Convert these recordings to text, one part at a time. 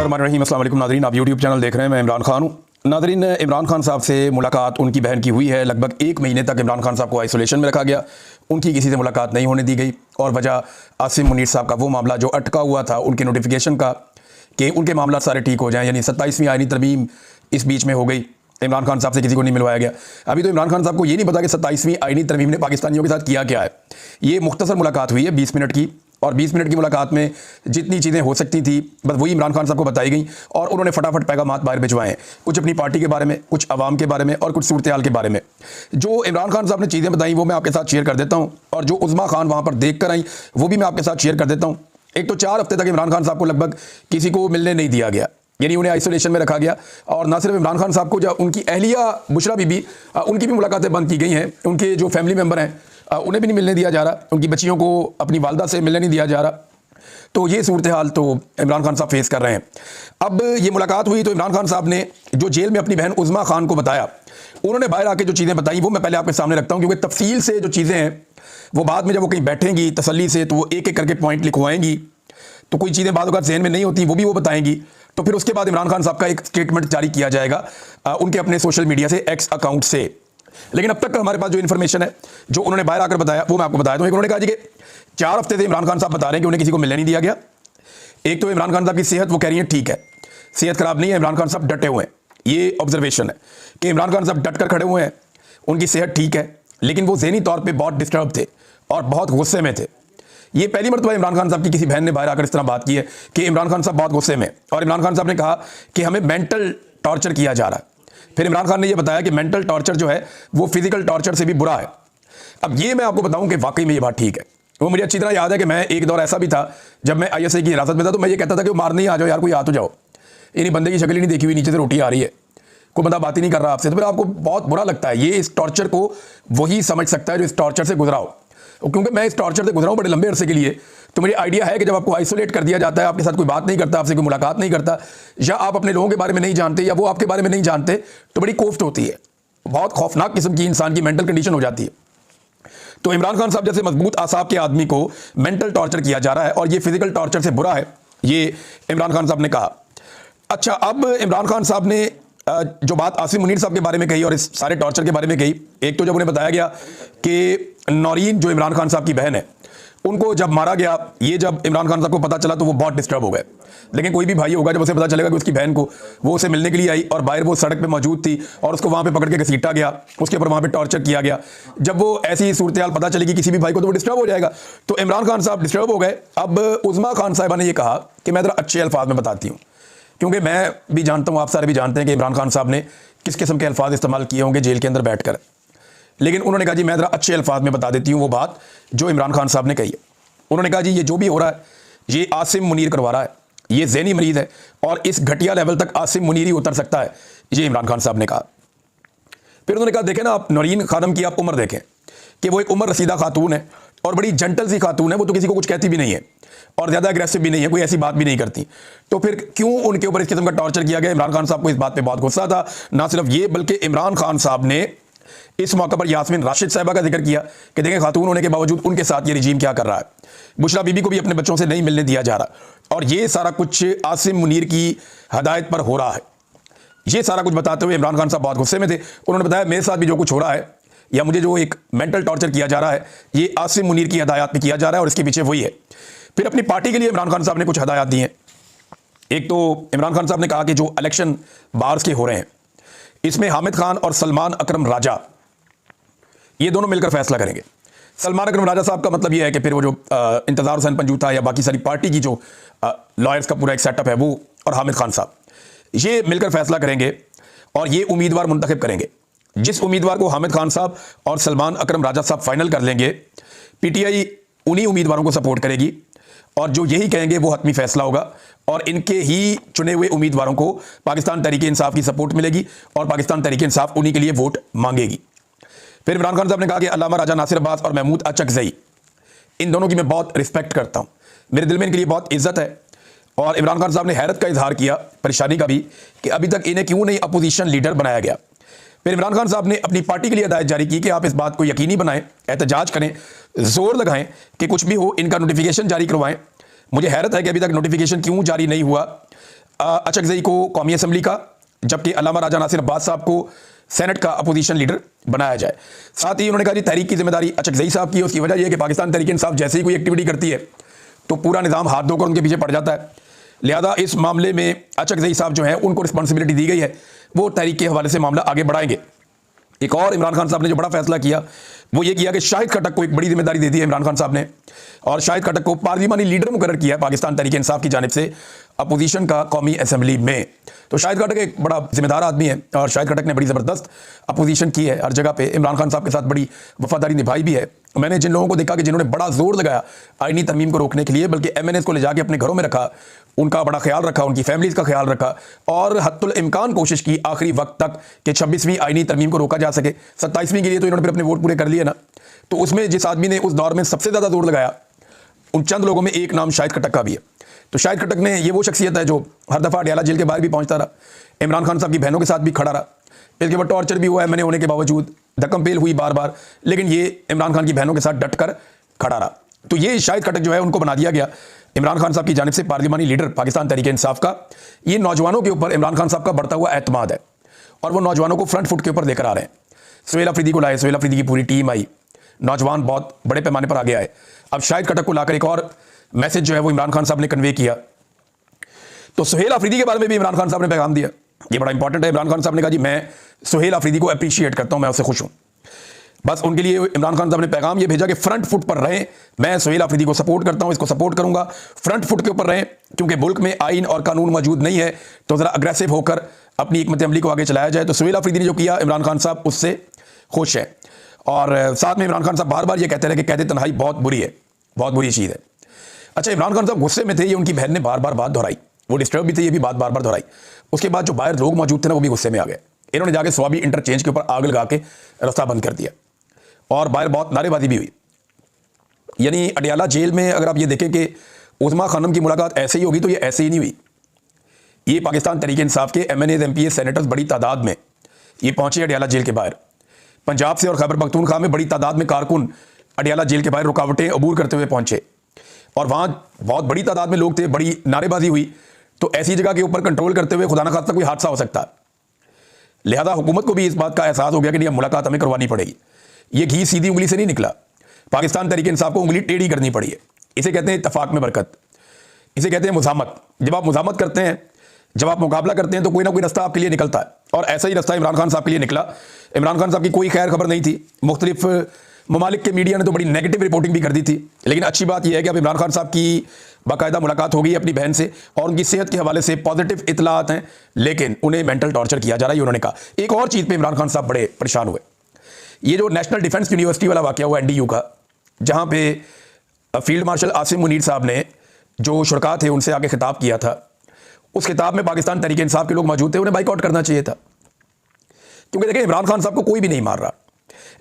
बिस्मिल्लाहिर्रहमानिर्रहीम। अस्सलाम वालेकुम नाज़रीन, आप यूट्यूब चैनल देख रहे हैं। मैं इमरान खान हूँ। नाज़रीन, इमरान खान साहब से मुलाकात उनकी बहन की हुई है। लगभग 1 महीने तक इमरान खान साहब को आइसोलेशन में रखा गया। उनकी किसी से मुलाकात नहीं होने दी गई और वजह आसिम मुनीर साहब का वो मामला जो अटका हुआ था उनके नोटिफिकेशन का, कि उनके मामला सारे ठीक हो जाएँ। यानी 27वीं आईनी तरमीम इस बीच में हो गई। इमरान खान साहब से किसी को नहीं मिलवाया गया। अभी तो इमरान खान साहब को ये नहीं पता कि 27वीं आईनी तरमीम ने पाकिस्तानियों के साथ किया क्या है। ये मुख्तसर मुलाकात हुई है 20 मिनट की, और 20 मिनट की मुलाकात में जितनी चीज़ें हो सकती थी बस वही इमरान खान साहब को बताई गई और उन्होंने फटाफट पैगामात बाहर भिजवाए हैं। कुछ अपनी पार्टी के बारे में, कुछ अवाम के बारे में और कुछ सूरत हाल के बारे में। जो इमरान खान साहब ने चीज़ें बताई वो मैं आपके साथ शेयर कर देता हूँ, और जो उज़्मा खान वहाँ पर देख कर आई वो भी मैं आपके साथ शेयर कर देता हूँ। एक तो 4 हफ्ते तक इमरान खान साहब को लगभग किसी को मिलने नहीं दिया गया, यानी उन्हें आइसोलेशन में रखा गया। और ना सिर्फ इमरान खान साहब को, जब उनकी अहलिया बुशरा बीबी, उनकी भी मुलाकातें बंद की गई हैं। उनके जो फैमिली मेम्बर हैं उन्हें भी नहीं मिलने दिया जा रहा, उनकी बच्चियों को अपनी वालदा से मिलने नहीं दिया जा रहा। तो ये सूरत हाल तो इमरान खान साहब फेस कर रहे हैं। अब ये मुलाकात हुई तो इमरान खान साहब ने जो जेल में अपनी बहन उज़्मा खान को बताया, उन्होंने बाहर आके जो चीज़ें बताई वो मैं पहले आपके सामने रखता हूँ, क्योंकि तफसील से जो चीज़ें हैं वो बाद में जब वो कहीं बैठेंगी तसल्ली से तो वो एक एक करके पॉइंट लिखवाएंगी। तो कोई चीज़ें बाद अगर जहन में नहीं होती वो भी वो बताएंगी। तो फिर उसके बाद इमरान खान साहब का एक स्टेटमेंट जारी किया जाएगा उनके अपने सोशल मीडिया से, एक्स अकाउंट से। लेकिन अब तक हमारे पास जो इन्फॉर्मेशन है जो उन्होंने बाहर आकर बताया वो मैं आपको बताया दूं। उन्होंने कहा जी कि 4 हफ्ते से इमरान खान साहब बता रहे हैं कि उन्हें किसी को मिलने नहीं दिया गया। एक तो इमरान खान साहब की सेहत, वो कह रही है ठीक है, सेहत खराब नहीं है, इमरान खान साहब डटे हुए हैं। ये ऑब्जर्वेशन है कि इमरान खान साहब डट कर खड़े हुए हैं, उनकी सेहत ठीक है, लेकिन वो ज़हनी तौर पर बहुत डिस्टर्ब थे और बहुत गुस्से में थे। ये पहली मरतबा इमरान खान साहब की किसी बहन ने बाहर आकर इस तरह बात की है कि इमरान खान साहब बहुत गुस्से में। और इमरान खान साहब ने कहा कि हमें मेंटल टॉर्चर किया जा रहा है। फिर इमरान खान ने यह बताया कि मेंटल टॉर्चर जो है वो फिजिकल टॉर्चर से भी बुरा है। अब ये मैं आपको बताऊं कि वाकई में ये बात ठीक है। वो मुझे अच्छी तरह याद है कि मैं एक दौर ऐसा भी था जब मैं ISI की हिरासत में था, तो मैं ये कहता था कि वो मारने ही आ जाओ यार, कोई आ तो जाओ। इन्हीं बंदे की शक्ल ही नहीं देखी हुई, नीचे से रोटी आ रही है, कोई बंदा बात ही नहीं कर रहा आपसे, तो फिर आपको बहुत बुरा लगता है। ये इस टॉर्चर को वही समझ सकता है जो इस टॉर्चर से गुजरा हो। क्योंकि मैं इस टॉर्चर से गुजरा हूँ बड़े लंबे अरसे के लिए, तो मुझे आइडिया है कि जब आपको आइसोलेट कर दिया जाता है, आपके साथ कोई बात नहीं करता, आपसे कोई मुलाकात नहीं करता, या आप अपने लोगों के बारे में नहीं जानते या वो आपके बारे में नहीं जानते, तो बड़ी कोफ्त होती है। बहुत खौफनाक किस्म की इंसान की मेंटल कंडीशन हो जाती है। तो इमरान खान साहब जैसे मजबूत आसाब के आदमी को मेंटल टॉर्चर किया जा रहा है और ये फिजिकल टॉर्चर से बुरा है, ये इमरान खान साहब ने कहा। अच्छा, अब इमरान खान साहब ने जो बात आसिम मुनीर साहब के बारे में कही और इस सारे टॉर्चर के बारे में कही, एक तो जब उन्हें बताया गया कि नौरीन जो इमरान खान साहब की बहन है उनको जब मारा गया, ये जब इमरान खान साहब को पता चला तो वो बहुत डिस्टर्ब हो गए। लेकिन कोई भी भाई होगा जब उसे पता चलेगा कि उसकी बहन को, वो उसे मिलने के लिए आई और बाहर वो सड़क पे मौजूद थी और उसको वहाँ पे पकड़ के घसीटा गया, उसके ऊपर वहाँ पे टॉर्चर किया गया। जब वो ऐसी सूरत हाल पता चलेगी किसी भी भाई को तो वो डिस्टर्ब हो जाएगा। तो इमरान खान साहब डिस्टर्ब हो गए। अब उज़्मा खान साहिबा ने यह कहा कि मैं ज़रा अच्छे अल्फाज में बताती हूँ, क्योंकि मैं भी जानता हूँ, आप सारे भी जानते हैं कि इमरान खान साहब ने किस किस्म के अल्फाज इस्तेमाल किए होंगे जेल के अंदर बैठकर। लेकिन उन्होंने कहा जी मैं ज़रा अच्छे अल्फाज में बता देती हूँ वो बात जो इमरान खान साहब ने कही है। उन्होंने कहा जी ये जो भी हो रहा है ये आसिम मुनीर करवा रहा है, ये ज़हनी मरीज़ है और इस घटिया लेवल तक आसिम मुनीर ही उतर सकता है, ये इमरान खान साहब ने कहा। फिर उन्होंने कहा देखें ना, आप नौरीन खानम की आप उम्र देखें कि वो एक उम्र रसीदा खातून है और बड़ी जेंटल सी खातून है, वो तो किसी को कुछ कहती भी नहीं है और ज़्यादा एग्रेसिव भी नहीं है, कोई ऐसी बात भी नहीं करती। तो फिर क्यों उनके ऊपर इस किस्म का टॉर्चर किया गया? इमरान खान साहब को इस बात पे बहुत गुस्सा था। ना सिर्फ ये, बल्कि इमरान खान साहब ने इस मौके पर यास्मीन राशिद साहिबा का जिक्र किया कि देखें खातून होने के बावजूद उनके साथ ये रिजीम क्या कर रहा है। बुशरा बीबी को भी अपने बच्चों से नहीं मिलने दिया जा रहा और ये सारा कुछ आसिम मुनीर की हदायत पर हो रहा है। ये सारा कुछ बताते हुए इमरान खान साहब बहुत गुस्से में थे। उन्होंने बताया मेरे साथ भी जो कुछ हो रहा है या मुझे जो एक मेंटल टॉर्चर किया जा रहा है ये आसिम मुनीर की हदायत में किया जा रहा है और इसके पीछे वही है। फिर अपनी पार्टी के लिए इमरान खान साहब ने कुछ हदायत दी हैं। एक तो इमरान खान साहब ने कहा कि जो इलेक्शन बार्स के हो रहे हैं इसमें हामिद खान और सलमान अकरम राजा ये दोनों मिलकर फैसला करेंगे। सलमान अकरम राजा साहब का मतलब ये है कि फिर वो जो इंतजार हुसैन पंजूथा या बाकी सारी पार्टी की जो लॉयर्स का पूरा एक सेटअप है वो और हामिद खान साहब ये मिलकर फैसला करेंगे और ये उम्मीदवार मुंतखब करेंगे। जिस उम्मीदवार को हामिद खान साहब और सलमान अकरम राजा साहब फाइनल कर लेंगे, PTI उन्हीं उम्मीदवारों को सपोर्ट करेगी और जो यही कहेंगे वो हतमी फैसला होगा और इनके ही चुने हुए उम्मीदवारों को पाकिस्तान तहरीक इंसाफ की सपोर्ट मिलेगी और पाकिस्तान तहरीक इंसाफ उन्हीं के लिए वोट मांगेगी। फिर इमरान खान साहब ने कहा कि अल्लामा राजा नासिर अब्बास और महमूद अचकज़ई, इन दोनों की मैं बहुत रिस्पेक्ट करता हूँ, मेरे दिल में इनके लिए बहुत इज्जत है। और इमरान खान साहब ने हैरत का इजहार किया, परेशानी का भी, कि अभी तक इन्हें क्यों नहीं अपोजिशन लीडर बनाया गया। फिर इमरान खान साहब ने अपनी पार्टी के लिए हिदायत जारी की कि आप इस बात को यकीनी बनाएं, एहतजाज करें, जोर लगाएं कि कुछ भी हो इनका नोटिफिकेशन जारी करवाएं। मुझे हैरत है कि अभी तक नोटिफिकेशन क्यों जारी नहीं हुआ। अचकजई को कौमी असम्बली का, जबकि अल्लामा राजा नासिर अब्बास साहब को सेनेट का अपोजिशन लीडर बनाया जाए। साथ ही उन्होंने कहा जी तहरीक की जिम्मेदारी अचकजई साहब की है। उसकी वजह यह है कि पाकिस्तान तहरीक इंसाफ जैसे ही कोई एक्टिविटी करती है तो पूरा निज़ाम हाथ धोकर उनके पीछे पड़ जाता है। लिहाजा इस मामले में अचकजई साहब जो हैं उनको रिस्पॉन्सिबिलिटी दी गई है, वो तहरीक के हवाले से मामला आगे बढ़ाएंगे। एक और इमरान खान साहब ने जो बड़ा फैसला किया वो ये किया कि शाहिद खट्टक को एक बड़ी जिम्मेदारी दे दी है इमरान खान साहब ने, और शाहिद खट्टक को पार्लिमानी लीडर मुकर्रर किया है पाकिस्तान तहरीक इंसाफ की जानिब से अपोजिशन का कौमी असम्बली में। तो शाहिद खट्टक एक बड़ा जिम्मेदार आदमी है और शाहिद खट्टक ने बड़ी ज़बरदस्त अपोजिशन की है हर जगह पे, इमरान खान साहब के साथ बड़ी वफादारी निभाई भी है। मैंने जिन लोगों को देखा कि जिन्होंने बड़ा जोर लगाया आईनी तरमीम को रोकने के लिए, बल्कि MNAs को ले जाके अपने घरों में रखा, उनका बड़ा ख्याल रखा, उनकी फैमिलीज़ का ख्याल रखा और हत्तुल इम्कान कोशिश की आखिरी वक्त तक कि 26वीं आईनी तरमीम को रोका जा सके। 27वीं के लिए तो इन्होंने फिर अपने वोट पूरे कर लिए ना। तो उसमें जिस आदमी ने उस दौर में सबसे ज़्यादा जोर लगाया उन चंद लोगों में एक नाम शाहिद खट्टक का भी है। तो शाहिद खट्टक ने ये वो शख्सियत है जो हर दफ़ा अडयाला जेल के बाहर भी पहुंचता रहा, इमरान खान साहब की बहनों के साथ भी खड़ा रहा, इसके बाद टॉर्चर भी हुआ MNA होने के बावजूद, धक्कम पेल हुई बार बार, लेकिन ये इमरान खान की बहनों के साथ डट कर खड़ा रहा। तो ये शाहिद खट्टक जो है उनको बना दिया गया इमरान खान साहब की जानिब से पार्लिमानी लीडर पाकिस्तान तहरीक इंसाफ का। ये नौजवानों के ऊपर इमरान खान साहब का बढ़ता हुआ एतमाद है और वो नौजवानों को फ्रंट फुट के ऊपर लेकर आ रहे हैं। सुहेल अफरीदी को लाए, सुहेल अफरीदी की पूरी टीम आई, नौजवान बहुत बड़े पैमाने पर आगे आए। अब शाहिद खट्टक को लाकर एक और मैसेज जो है वो इमरान खान साहब ने कन्वे किया। तो सुहेल अफरीदी के बारे में भी इमरान खान साहब ने पैगाम दिया, ये बड़ा इंपॉर्टेंट है। इमरान खान साहब ने कहा जी मैं सुहेल अफरीदी को अप्रिशिएट करता हूं, मैं उससे खुश हूं। बस उनके लिए इमरान खान साहब ने पैगाम ये भेजा कि फ्रंट फुट पर रहें, मैं सुहेल अफरीदी को सपोर्ट करता हूं, इसको सपोर्ट करूंगा, फ्रंट फुट के ऊपर रहें, क्योंकि मुल्क में आइन और कानून मौजूद नहीं है तो ज़रा अग्रेसिव होकर अपनी हिकमत अमली को आगे चलाया जाए। तो सुहेल अफरीदी ने जो किया इमरान खान साहब उससे खुश है। और साथ में इमरान खान साहब बार बार ये कहते रहे कि कैद तन्हाई बहुत बुरी है, बहुत बुरी चीज़ है। अच्छा, इमरान खान साहब गुस्से में थे, ये उनकी बहन ने बार बार बात दोहराई, वो डिस्टर्ब भी थे, ये भी बात बार बार दोहराई। उसके बाद जो बाहर लोग मौजूद थे ना वो भी गुस्से में आ गए, इन्होंने जाके स्वाबी इंटरचेंज के ऊपर आग लगा के रास्ता बंद कर दिया और बाहर बहुत नारेबाजी भी हुई। यानी अडयाला जेल में अगर आप ये देखें कि उस्मा खानम की मुलाकात ऐसे ही होगी तो ये ऐसे ही नहीं हुई। ये पाकिस्तान तहरीक इंसाफ के MNAs MPs सेनेटर्स बड़ी तादाद में ये पहुंचे अडयाला जेल के बाहर। पंजाब से और खैबर पख्तूनख्वा में बड़ी तादाद में कारकुन अडयाला जेल के बाहर रुकावटें अबूर करते हुए पहुंचे और वहाँ बहुत बड़ी तादाद में लोग थे, बड़ी नारेबाजी हुई। तो ऐसी जगह के ऊपर कंट्रोल करते हुए खुदा न खास्ता कोई हादसा हो सकता है। लिहाजा हुकूमत को भी इस बात का एहसास हो गया कि नहीं, मुलाकात हमें करवानी पड़ेगी। ये घी सीधी उंगली से नहीं निकला, पाकिस्तान तहरीक इंसाफ को उंगली टेढ़ी करनी पड़ी है। इसे कहते हैं इत्तफाक में बरकत, इसे कहते हैं मुज़ामत। जब आप मुज़ामत करते हैं, जब आप मुकाबला करते हैं तो कोई ना कोई रास्ता आपके लिए निकलता है और ऐसा ही रास्ता इमरान खान साहब के लिए निकला। इमरान खान साहब की कोई खैर खबर नहीं थी, मुख्तलिफ ममालिक के मीडिया ने तो बड़ी नेगेटिव रिपोर्टिंग भी कर दी थी, लेकिन अच्छी बात यह है कि अब इमरान खान साहब की बाकायदा मुलाकात हो गई अपनी बहन से और उनकी सेहत के हवाले से पॉजिटिव इतलात हैं, लेकिन उन्हें मेंटल टॉर्चर किया जा रहा है, उन्होंने कहा। एक और चीज़ पे इमरान खान साहब बड़े परेशान हुए, ये जो नेशनल डिफेंस यूनिवर्सिटी वाला वाक़या हुआ NDU का, जहाँ पे फील्ड मार्शल आसिम मुनीर साहब ने जो शुरका थे उनसे आगे खिताब किया था, उस खिताब में पाकिस्तान तहरीक इंसाफ के लोग मौजूद थे, उन्हें बाइकआउट करना चाहिए था। क्योंकि देखिए इमरान खान साहब को कोई भी नहीं मार रहा,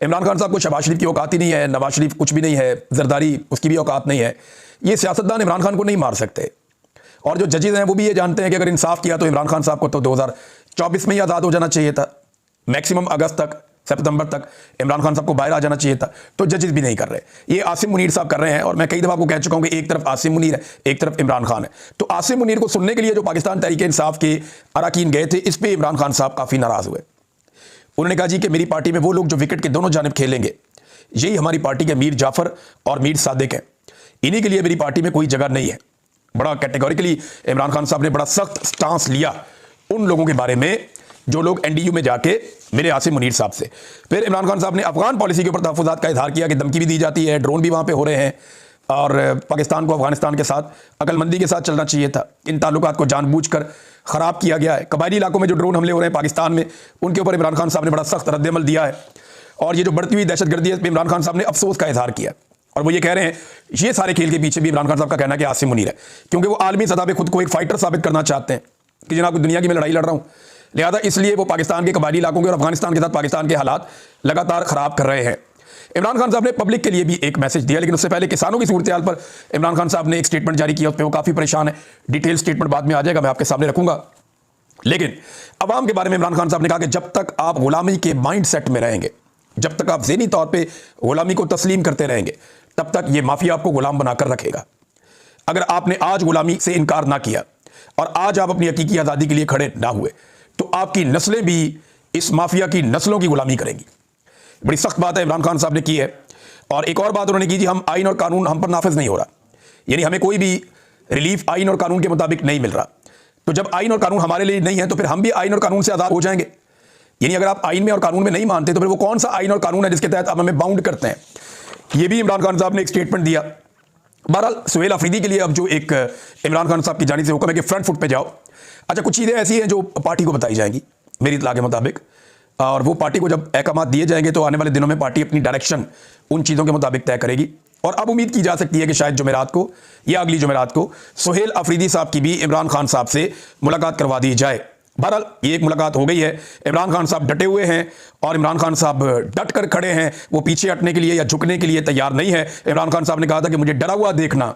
इमरान खान साहब को शहबाज शरीफ की औकात ही नहीं है, नवाज शरीफ कुछ भी नहीं है, जरदारी उसकी भी औकात नहीं है, ये सियासतदान इमरान खान को नहीं मार सकते। और जो जजेज हैं वो भी ये जानते हैं कि अगर इंसाफ किया तो इमरान खान साहब को तो 2024 में ही आज़ाद हो जाना चाहिए था, मैक्सिमम अगस्त तक, सितंबर तक इमरान खान साहब को बाहर आ जाना चाहिए था। तो जजेस भी नहीं कर रहे, ये आसिम मुनीर साहब कर रहे हैं। और मैं कई दफ़ा आपको कह चुका हूं कि एक तरफ आसिम मुनीर है, एक तरफ इमरान खान है। तो आसिम मुनीर को सुनने के लिए जो पाकिस्तान तहरीक इंसाफ के अरकान गए थे, इस पर इमरान खान साहब काफ़ी नाराज़ हुए। उन्होंने कहा जी कि मेरी पार्टी में वो लोग जो विकेट के दोनों जानिब खेलेंगे, यही हमारी पार्टी के मीर जाफ़र और मीर सादिक हैं, इन्हीं के लिए मेरी पार्टी में कोई जगह नहीं है। बड़ा कैटेगोरिकली इमरान खान साहब ने बड़ा सख्त स्टांस लिया उन लोगों के बारे में जो लोग NDU में जाके मेरे आसिम मुनीर साहब से। फिर इमरान खान साहब ने अफगान पॉलिसी के ऊपर तहफ़्फ़ुज़ात का इजहार किया कि धमकी भी दी जाती है, ड्रोन भी वहाँ पे हो रहे हैं और पाकिस्तान को अफगानिस्तान के साथ अकलमंदी के साथ चलना चाहिए था, इन ताल्लुकात को जानबूझकर ख़राब किया गया है। कबायली इलाकों में जो ड्रोन हमले हो रहे हैं पाकिस्तान में, उनके ऊपर इमरान खान साहब ने बड़ा सख्त रद्दअमल दिया है। और ये जो बढ़ती हुई दहशतगर्दी है, इस पर इमरान खान साहब ने अफसोस का इजहार किया और वो ये कह रहे हैं, ये सारे खेल के पीछे भी इमरान खान साहब का कहना है कि आसिम मुनीर है, क्योंकि वो आलमी सतह पर खुद को एक फाइटर साबित करना चाहते हैं कि जनाब दुनिया की मैं लड़ाई लड़ रहा हूँ। लिहाजा इसलिए वो पाकिस्तान के कबायली इलाकों के और अफगानिस्तान के साथ पाकिस्तान के हालात लगातार ख़राब कर रहे हैं। इमरान खान साहब ने पब्लिक के लिए भी एक मैसेज दिया, लेकिन उससे पहले किसानों की सूरत हाल पर इमरान खान साहब ने एक स्टेटमेंट जारी किया, उस पर वो काफ़ी परेशान है। डिटेल स्टेटमेंट बाद में आ जाएगा, मैं आपके सामने रखूंगा। लेकिन अवाम के बारे में इमरान खान साहब ने कहा कि जब तक आप गुलामी के माइंड सेट में रहेंगे, जब तक आप ज़हनी तौर पर गुलामी को तस्लीम करते रहेंगे, तब तक ये माफिया आपको गुलाम बनाकर रखेगा। अगर आपने आज गुलामी से इनकार ना किया और आज आप अपनी हकीकी आज़ादी के लिए खड़े ना हुए तो आपकी नस्लें भी इस माफिया की नस्लों की गुलामी करेंगी। बड़ी सख्त बात है इमरान खान साहब ने की है। और एक और बात उन्होंने की जी, हम आइन और कानून हम पर नाफिज नहीं हो रहा, यानी हमें कोई भी रिलीफ आइन और कानून के मुताबिक नहीं मिल रहा। तो जब आइन और कानून हमारे लिए नहीं है तो फिर हम भी आइन और कानून से आज़ाद हो जाएंगे। यानी अगर आप आइन में और कानून में नहीं मानते तो फिर वो कौन सा आइन और कानून है जिसके तहत आप हमें बाउंड करते हैं। ये भी इमरान खान साहब ने एक स्टेटमेंट दिया। बहरहाल सुहेल अफरीदी के लिए अब जो एक इमरान खान साहब की जानिब से हुक्म है कि फ्रंट फुट पे जाओ। अच्छा, कुछ चीज़ें ऐसी हैं जो पार्टी को बताई जाएंगी मेरी इत्तला के मुताबिक, और वो पार्टी को जब अहकाम दिए जाएंगे तो आने वाले दिनों में पार्टी अपनी डायरेक्शन उन चीज़ों के मुताबिक तय करेगी। और अब उम्मीद की जा सकती है कि शायद जुमेरात को या अगली जुमेरात को सुहेल अफरीदी साहब की भी इमरान खान साहब से मुलाकात करवा दी जाए। बहरहाल ये एक मुलाकात हो गई है। इमरान खान साहब डटे हुए हैं और इमरान खान साहब डट कर खड़े हैं, वो पीछे हटने के लिए या झुकने के लिए तैयार नहीं है। इमरान खान साहब ने कहा था कि मुझे डरा हुआ देखना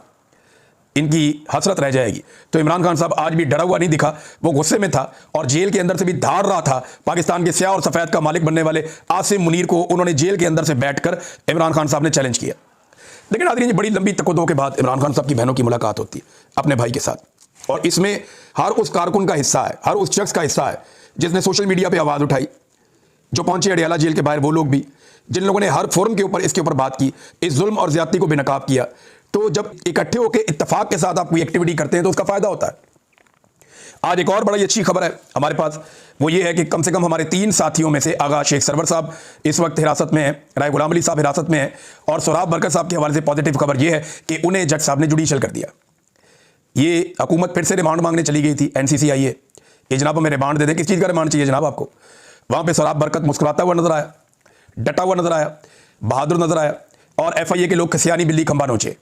इनकी हसरत रह जाएगी। तो इमरान खान साहब आज भी डरा हुआ नहीं दिखा, वो गुस्से में था और जेल के अंदर से भी धार रहा था। पाकिस्तान के स्याह और सफ़ेद का मालिक बनने वाले आसिम मुनीर को उन्होंने जेल के अंदर से बैठकर इमरान खान साहब ने चैलेंज किया। लेकिन नाज़रीन, ये बड़ी लंबी तकद्दुम के बाद इमरान खान साहब की बहनों की मुलाकात होती है अपने भाई के साथ, और इसमें हर उस कारकुन का हिस्सा है, हर उस शख्स का हिस्सा है जिसने सोशल मीडिया पर आवाज़ उठाई, जो पहुंचे अडियाला जेल के बाहर, वो लोग भी जिन लोगों ने हर फोरम के ऊपर इसके ऊपर बात की, इस जुल्म और ज्यादती को बेनकाब किया। तो जब इकट्ठे होकर इत्तेफाक के साथ आप कोई एक्टिविटी करते हैं तो उसका फायदा होता है। आज एक और बड़ी अच्छी खबर है हमारे पास, वो ये है कि कम से कम हमारे 3 साथियों में से आगा शेख सरवर साहब इस वक्त हिरासत में हैं, राय गुलाम अली साहब हिरासत में हैं, और सोराब बरकत साहब के हवाले से पॉजिटिव खबर ये है कि उन्हें जज साहब ने जुडिशल कर दिया। ये हुकूमत फिर से रिमांड मांगने चली गई थी NCCIA कि जनाब हमें रिमांड दे दें। किस चीज़ का रिमांड चाहिए जनाब आपको? वहाँ पे सोराब बरकत मुस्कुराता हुआ नजर आया, डटा हुआ नजर आया, बहादुर नजर आया, और FIA के लोग खसियानी बिल्ली खंबा नोचे,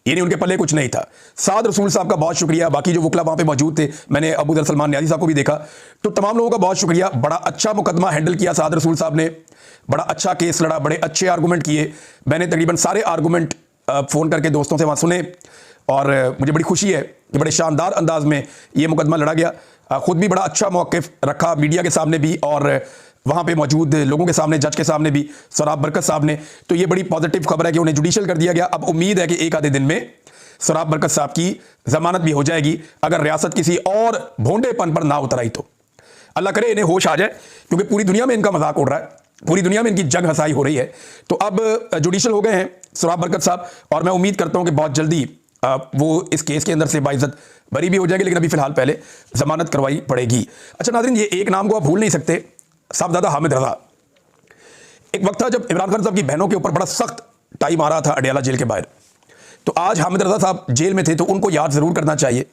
यानी उनके पल्ले कुछ नहीं था। साद रसूल साहब का बहुत शुक्रिया, बाकी जो वकला वहाँ पे मौजूद थे, मैंने अबू दर सलमान न्याजी साहब को भी देखा, तो तमाम लोगों का बहुत शुक्रिया। बड़ा अच्छा मुकदमा हैंडल किया साद रसूल साहब ने, बड़ा अच्छा केस लड़ा, बड़े अच्छे आर्गूमेंट किए। मैंने तकरीबन सारे आर्गूमेंट फ़ोन करके दोस्तों से वहाँ सुने, और मुझे बड़ी खुशी है कि बड़े शानदार अंदाज में ये मुकदमा लड़ा गया। ख़ुद भी बड़ा अच्छा मौक़िफ़ रखा मीडिया के सामने भी, और वहाँ पे मौजूद लोगों के सामने, जज के सामने भी, सोराब बरकत साहब ने। तो ये बड़ी पॉजिटिव खबर है कि उन्हें जुडिशल कर दिया गया। अब उम्मीद है कि एक आधे दिन में सोराब बरकत साहब की जमानत भी हो जाएगी, अगर रियासत किसी और भोंडेपन पर ना उतर आई तो। अल्लाह करे इन्हें होश आ जाए, क्योंकि पूरी दुनिया में इनका मजाक उड़ रहा है, पूरी दुनिया में इनकी जंग हंसाई हो रही है। तो अब जुडिशल हो गए हैं सोराब बरकत साहब, और मैं उम्मीद करता हूँ कि बहुत जल्दी वो इस केस के अंदर से बाइज्जत बरी भी हो जाएगी, लेकिन अभी फिलहाल पहले जमानत करवाई पड़ेगी। अच्छा नाज़रीन, ये एक नाम को आप भूल नहीं सकते, साहबजादा हामिद रज़ा। एक वक्त था जब इमरान खान साहब की बहनों के ऊपर बड़ा सख्त टाइम आ रहा था अडियाला जेल के बाहर, तो आज हामिद रज़ा साहब जेल में थे, तो उनको याद ज़रूर करना चाहिए,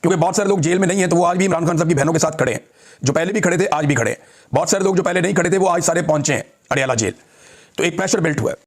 क्योंकि बहुत सारे लोग जेल में नहीं हैं तो वो आज भी इमरान खान साहब की बहनों के साथ खड़े हैं। जो पहले भी खड़े थे आज भी खड़े हैं, बहुत सारे लोग जो पहले नहीं खड़े थे वो आज सारे पहुंचे हैं अडियाला जेल, तो एक प्रेशर बिल्ट हुआ है।